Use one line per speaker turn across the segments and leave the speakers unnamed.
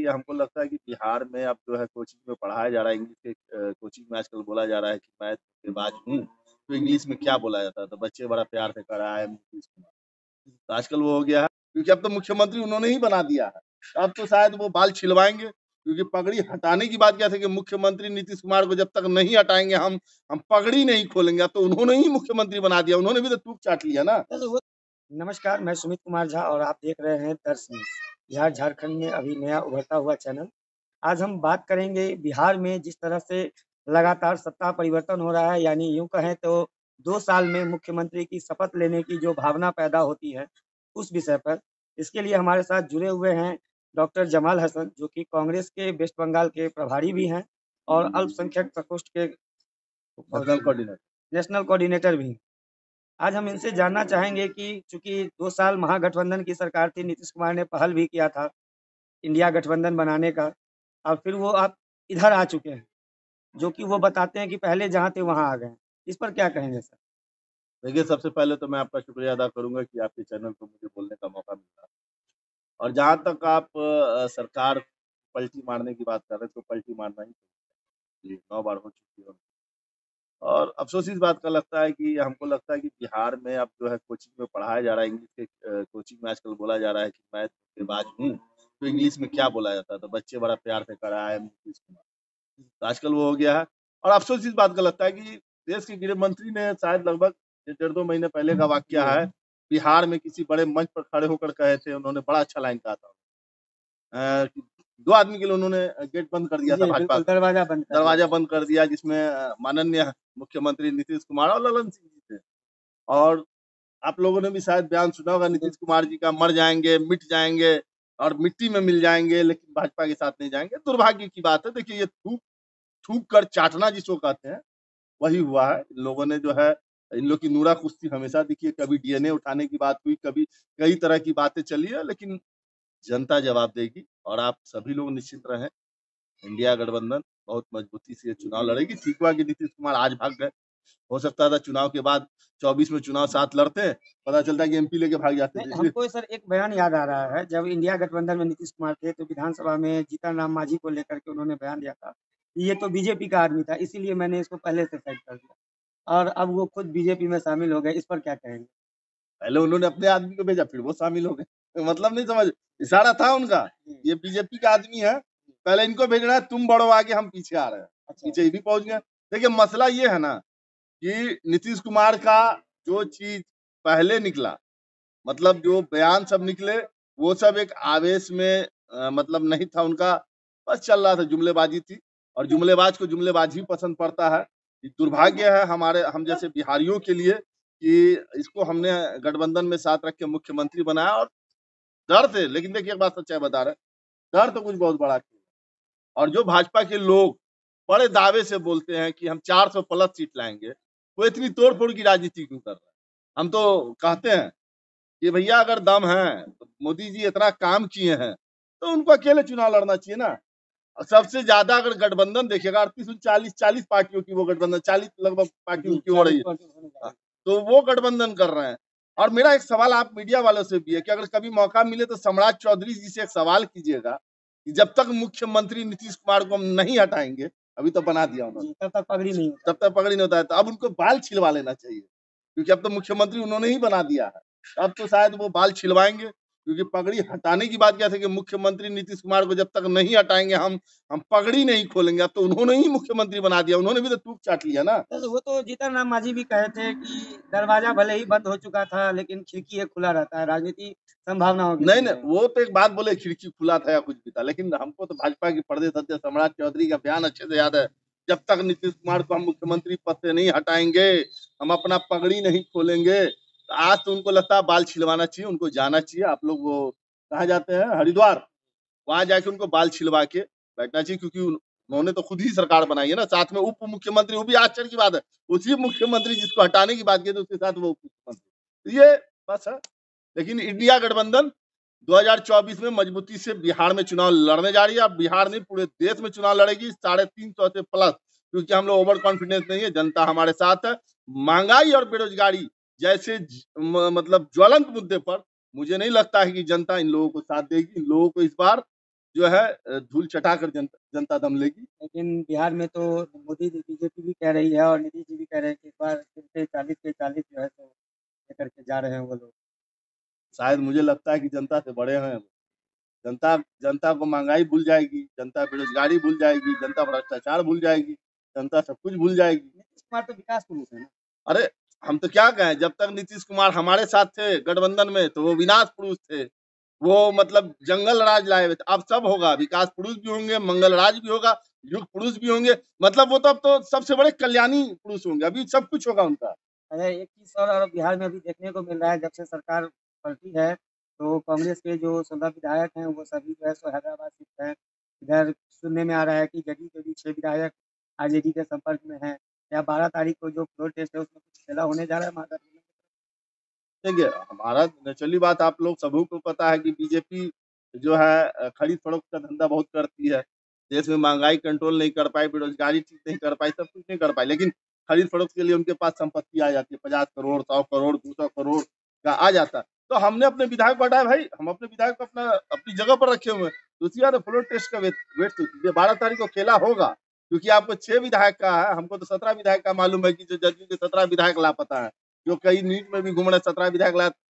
कि हमको लगता है कि बिहार में अब जो है कोचिंग में पढ़ाया जा रहा है इंग्लिश के कोचिंग में आजकल बोला जा रहा है कि मैं धोखेबाज हूँ, तो इंग्लिश में क्या बोला जाता है, तो बच्चे बड़ा प्यार से कह रहा है नीतीश कुमार। तो आजकल वो हो गया है क्योंकि अब तो मुख्यमंत्री उन्होंने ही बना दिया है। अब तो शायद वो बाल छिलवाएँगे क्योंकि पगड़ी हटाने की बात क्या थी कि मुख्यमंत्री नीतीश कुमार को जब तक नहीं हटाएँगे हम पगड़ी नहीं खोलेंगे। अब तो उन्होंने ही मुख्यमंत्री बना दिया, उन्होंने भी तो टूक चाट लिया ना।
नमस्कार, मैं सुमित कुमार झा और आप देख रहे हैं दर्श न्यूज़, बिहार झारखंड में अभी नया उभरता हुआ चैनल। आज हम बात करेंगे बिहार में जिस तरह से लगातार सत्ता परिवर्तन हो रहा है, यानी यूँ कहें तो 2 साल में मुख्यमंत्री की शपथ लेने की जो भावना पैदा होती है, उस विषय पर। इसके लिए हमारे साथ जुड़े हुए हैं डॉक्टर जमाल हसन, जो कि कांग्रेस के वेस्ट बंगाल के प्रभारी भी हैं और अल्पसंख्यक प्रकोष्ठ के
नेशनल कोऑर्डिनेटर।
नेशनल कोऑर्डिनेटर भी हैं। आज हम इनसे जानना चाहेंगे कि चूंकि 2 साल महागठबंधन की सरकार थी, नीतीश कुमार ने पहल भी किया था इंडिया गठबंधन बनाने का, और फिर वो आप इधर आ चुके हैं, जो कि वो बताते हैं कि पहले जहाँ थे वहाँ आ गए हैं। इस पर क्या कहेंगे सर?
देखिए, सबसे पहले तो मैं आपका शुक्रिया अदा करूँगा कि आपके चैनल पर मुझे बोलने का मौका मिला। और जहाँ तक आप सरकार पलटी मारने की बात कर रहे हैं, तो पलटी मारना ही चाहिए। 9 बार हो चुकी है। और अफ़सोस इस बात का लगता है कि हमको लगता है कि बिहार में अब जो है कोचिंग में पढ़ाया जा रहा है इंग्लिश के कोचिंग में आजकल बोला जा रहा है कि मैं धोखेबाज हूँ, तो इंग्लिश में क्या बोला जाता है, तो बच्चे बड़ा प्यार से कह रहा है नीतीश कुमार। तो आजकल वो हो गया है और अफ़सोस इस बात का लगता है कि देश के गृह मंत्री ने शायद लगभग 1.5-2 महीने पहले का वाकया है, बिहार में किसी बड़े मंच पर खड़े होकर कहे थे, उन्होंने बड़ा अच्छा लाइन कहा था। कि 2 आदमी के लिए उन्होंने गेट बंद कर दिया था
जी,
भाजपा
बिल्कुल
का। दरवाज़ा बंद कर दिया जिसमें माननीय मुख्यमंत्री नीतीश कुमार और ललन सिंह जी थे। और आप लोगों ने भी शायद बयान सुना होगा नीतीश कुमार जी का, मर जाएँगे, मिट जाएँगे और मिट्टी में मिल जाएँगे लेकिन भाजपा के साथ नहीं जाएँगे। दुर्भाग्य की बात है। देखिए ये थूक थूक कर चाटना जिसको कहते हैं, वही हुआ है। इन लोगों ने जो है इन लोग की नूरा कुश्ती हमेशा देखिए कभी डीएनए उठाने की बात हुई, कभी कई तरह की बातें चली है लेकिन जनता जवाब देगी और आप सभी लोग निश्चिंत रहें। इंडिया गठबंधन बहुत मजबूती से ये चुनाव लड़ेगी। ठीक हुआ कि नीतीश कुमार आज भाग गए। हो सकता था चुनाव के बाद 24 में चुनाव साथ लड़ते, पता चलता है कि एमपी लेके भाग जाते।
नहीं, हमको सर एक बयान याद आ रहा है, जब इंडिया गठबंधन में नीतीश कुमार थे तो विधानसभा में जीतन राम मांझी को लेकर के उन्होंने बयान दिया था, ये तो बीजेपी का आदमी था, इसीलिए मैंने इसको पहले से साइड कर दिया, और अब वो खुद बीजेपी में शामिल हो गए। इस पर क्या कहेंगे?
पहले उन्होंने अपने आदमी को भेजा, फिर वो शामिल हो गए। मतलब नहीं समझ, इशारा था उनका, ये बीजेपी का आदमी है, पहले इनको भेजना है, तुम बढ़ो आगे, हम पीछे आ रहे हैं। पीछे ये भी पहुंच गए। देखिए मसला ये है ना कि नीतीश कुमार का जो चीज पहले निकला, मतलब जो बयान सब निकले, वो सब एक आवेश में मतलब नहीं था उनका, बस चल रहा था, जुमलेबाजी थी और जुमलेबाज को जुमलेबाज ही पसंद पड़ता है। ये दुर्भाग्य है हमारे हम जैसे बिहारियों के लिए कि इसको हमने गठबंधन में साथ रख के मुख्यमंत्री बनाया और डर थे, लेकिन देखिए एक बात सच्चाई बता रहे हैं, डर तो कुछ बहुत बड़ा खेल है। और जो भाजपा के लोग बड़े दावे से बोलते हैं कि हम 400 प्लस सीट लाएंगे, वो इतनी तोड़-फोड़ की राजनीति क्यों कर रहे हैं? हम तो कहते हैं कि भैया अगर दम है, तो मोदी जी इतना काम किए हैं, तो उनको अकेले चुनाव लड़ना चाहिए ना। और सबसे ज़्यादा अगर गठबंधन देखिएगा 38-39 पार्टियों की वो गठबंधन 40 लगभग पार्टियों की हो रही है। तो वो गठबंधन कर रहे हैं। और मेरा एक सवाल आप मीडिया वालों से भी है कि अगर कभी मौका मिले तो सम्राट चौधरी जी से एक सवाल कीजिएगा कि जब तक मुख्यमंत्री नीतीश कुमार को हम नहीं हटाएँगे, अभी तो बना दिया उन्होंने,
तब तक पगड़ी नहीं
तब तक पकड़ ही नहीं होता है, तो अब उनको बाल छिलवा लेना चाहिए, क्योंकि अब तो मुख्यमंत्री उन्होंने ही बना दिया है। अब तो शायद वो बाल छिलवाएँगे, क्योंकि पगड़ी हटाने की बात क्या थी कि मुख्यमंत्री नीतीश कुमार को जब तक नहीं हटाएँगे हम पगड़ी नहीं खोलेंगे। अब तो उन्होंने ही मुख्यमंत्री बना दिया, उन्होंने भी तो टूक चाट लिया ना।
तो वो तो जीतन राम मांझी भी कहे थे कि दरवाजा भले ही बंद हो चुका था, लेकिन खिड़की एक खुला रहता है, राजनीति संभावनाओं की
नहीं,
चीज
नहीं,
है।
वो तो एक बात बोले खिड़की खुला था या कुछ भी था, लेकिन हमको तो भाजपा के प्रदेश अध्यक्ष सम्राट चौधरी का बयान अच्छे से याद है। जब तक नीतीश कुमार को हम मुख्यमंत्री पद से नहीं हटाएँगे, हम अपना पगड़ी नहीं खोलेंगे। तो आज तो उनको लगता है बाल छिलवाना चाहिए, उनको जाना चाहिए। आप लोग वो कहाँ जाते हैं? हरिद्वार। वहाँ जाके उनको बाल छिलवा के बैठना चाहिए, क्योंकि उन्होंने तो खुद ही सरकार बनाई है ना, साथ में उप मुख्यमंत्री, वो भी आश्चर्य की बात है। उसी मुख्यमंत्री जिसको हटाने की बात की थी उसके साथ वो उप मुख्यमंत्री। तो ये बस है। लेकिन इंडिया गठबंधन 2024 में मजबूती से बिहार में चुनाव लड़ने जा रही है। अब बिहार नहीं पूरे देश में चुनाव लड़ेगी 350 से प्लस, क्योंकि हम लोग ओवर कॉन्फिडेंस नहीं है, जनता हमारे साथ है। महंगाई और बेरोजगारी जैसे मतलब ज्वलंत मुद्दे पर मुझे नहीं लगता है कि जनता इन लोगों को साथ देगी। इन लोगों को इस बार जो है धूल चटाकर जनता दम लेगी।
लेकिन बिहार में तो मोदी बीजेपी भी कह रही है और नीतीश जी भी कह रहे हैं कि इस बार फिर से 40 के 40 जो है तो लेकर के जा रहे हैं वो लोग।
शायद मुझे लगता है कि जनता से बड़े हैं। जनता जनता को महंगाई भूल जाएगी, जनता बेरोजगारी भूल जाएगी, जनता भ्रष्टाचार भूल जाएगी, जनता सब कुछ भूल जाएगी।
नीतीश कुमार तो विकास पुरुष है ना।
अरे हम तो क्या कहें, जब तक नीतीश कुमार हमारे साथ थे गठबंधन में तो वो विनाश पुरुष थे, वो मतलब जंगल राज लाए हुए थे। अब सब होगा, विकास पुरुष भी होंगे, मंगल राज भी होगा, युग पुरुष भी होंगे, मतलब वो तो अब तो सबसे बड़े कल्याणी पुरुष होंगे, अभी सब कुछ होगा उनका।
अरे एक चीज़ और बिहार में अभी देखने को मिल रहा है, जब से सरकार पलटी है तो कांग्रेस के जो 16 विधायक हैं वो सभी जो है सो हैदराबाद शिफ्ट हैं। इधर सुनने में आ रहा है कि जदयू के भी 6 विधायक आरजेडी के संपर्क में हैं। या 12 तारीख को जो फ्लोर टेस्ट है उसमें कुछ खेला होने जा रहा है महागठबंधन में?
देखिए, हमारा नेचुरली बात आप लोग सभी को पता है कि बीजेपी जो है खरीद फरोख्त का धंधा बहुत करती है। देश में महँगाई कंट्रोल नहीं कर पाई, बेरोज़गारी ठीक नहीं कर पाई, सब कुछ नहीं कर पाई। लेकिन खरीद फरोख्त के लिए उनके पास संपत्ति आ जाती है, 50 करोड़, 100 करोड़, 200 करोड़ का आ जाता है। तो हमने अपने विधायक को हटाया भाई, हम अपने विधायक को अपनी जगह पर रखे हुए हैं। तो उसी बात फ्लोर टेस्ट का वेट तो कीजिए, 12 तारीख को खेला होगा, क्योंकि आपको 6 विधायक का है, हमको तो 17 विधायक का मालूम है कि जो जदयू के 17 विधायक लापता हैं, जो कई न्यूज़ में भी घूम रहे हैं, 17 विधायक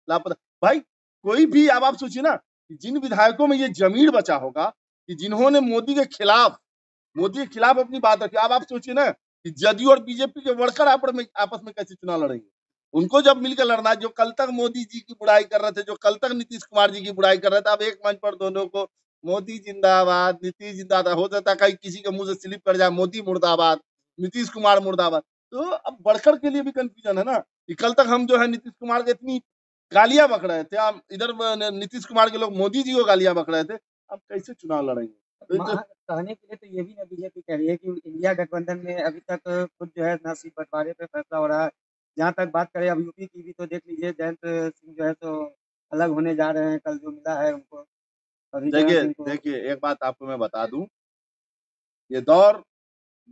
लापता। भाई कोई भी, अब आप सोचिए ना कि जिन विधायकों में ये जमीर बचा होगा कि जिन्होंने मोदी के खिलाफ अपनी बात रखी, अब आप सोचिए ना कि जदयू और बीजेपी के वर्कर आपस में कैसे चुनाव लड़ेंगे। उनको जब मिलकर लड़ना है, जो कल तक मोदी जी की बुराई कर रहे थे, जो कल तक नीतीश कुमार जी की बुराई कर रहे थे, अब एक मंच पर दोनों को मोदी जिंदाबाद, नीतीश जिंदाबाद, हो सकता है कहीं किसी के मुंह से स्लिप कर जाए मोदी मुर्दाबाद, नीतीश कुमार मुर्दाबाद। तो अब वर्कर के लिए भी कंफ्यूजन है ना कि कल तक हम जो है नीतीश कुमार के इतनी गालियां बक रहे थे, हम इधर नीतीश कुमार के लोग मोदी जी को गालियां बक रहे थे, अब कैसे चुनाव लड़ेंगे। तो
कहने के लिए तो ये भी ना बीजेपी कह रही है कि इंडिया गठबंधन में अभी तक खुद जो है ना सीट बंटवारे पे फैसला हो रहा है। जहाँ तक बात करें अब यूपी की भी तो देख लीजिए, जयंत सिंह जो है तो अलग होने जा रहे हैं, कल जो मिला है उनको अभी जयंत
देखिए
सिंह को।
देखिए एक बात आपको मैं बता दूं, ये दौर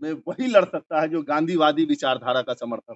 में वही लड़ सकता है जो गांधीवादी विचारधारा का समर्थक।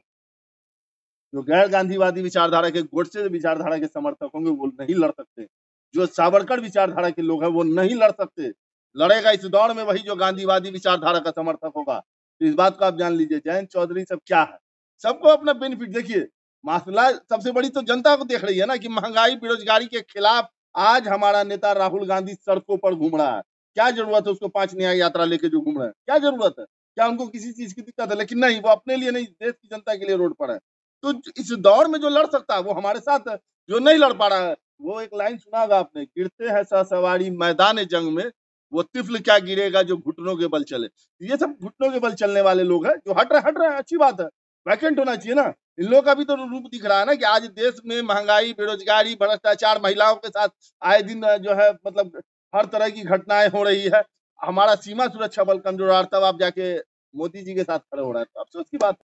जो गैर गांधीवादी विचारधारा के, गोडसे विचारधारा के समर्थक होंगे वो नहीं लड़ सकते। जो सावरकर विचारधारा के लोग हैं वो नहीं लड़ सकते। लड़ेगा इस दौर में वही जो गांधीवादी विचारधारा का समर्थक होगा। तो इस बात को आप जान लीजिए, जयंत चौधरी सब क्या है, सबको अपना बेनिफिट देखिए। मामला सबसे बड़ी तो जनता को देख रही है ना कि महंगाई बेरोजगारी के खिलाफ आज हमारा नेता राहुल गांधी सड़कों पर घूम रहा है। क्या जरूरत है उसको 5 न्याय यात्रा लेके जो घूम रहे हैं, क्या जरूरत है? क्या उनको किसी चीज की दिक्कत है? लेकिन नहीं, वो अपने लिए नहीं, देश की जनता के लिए रोड पर है। तो इस दौर में जो लड़ सकता है वो हमारे साथ है, जो नहीं लड़ पा रहा है वो एक लाइन सुना होगा आपने, गिरते हैं सवारी मैदान जंग में, वो तिफल क्या गिरेगा जो घुटनों के बल चले। ये सब घुटनों के बल चलने वाले लोग हैं, जो हट रहे हैं, अच्छी बात है, वैकेंट होना चाहिए ना। इन लोगों का भी तो रूप दिख रहा है ना कि आज देश में महंगाई, बेरोजगारी, भ्रष्टाचार, महिलाओं के साथ आए दिन जो है मतलब हर तरह की घटनाएं हो रही है। हमारा सीमा सुरक्षा बल कमजोर, तब आप जाके मोदी जी के साथ खड़े हो रहा है, तो अफसोस की बात है।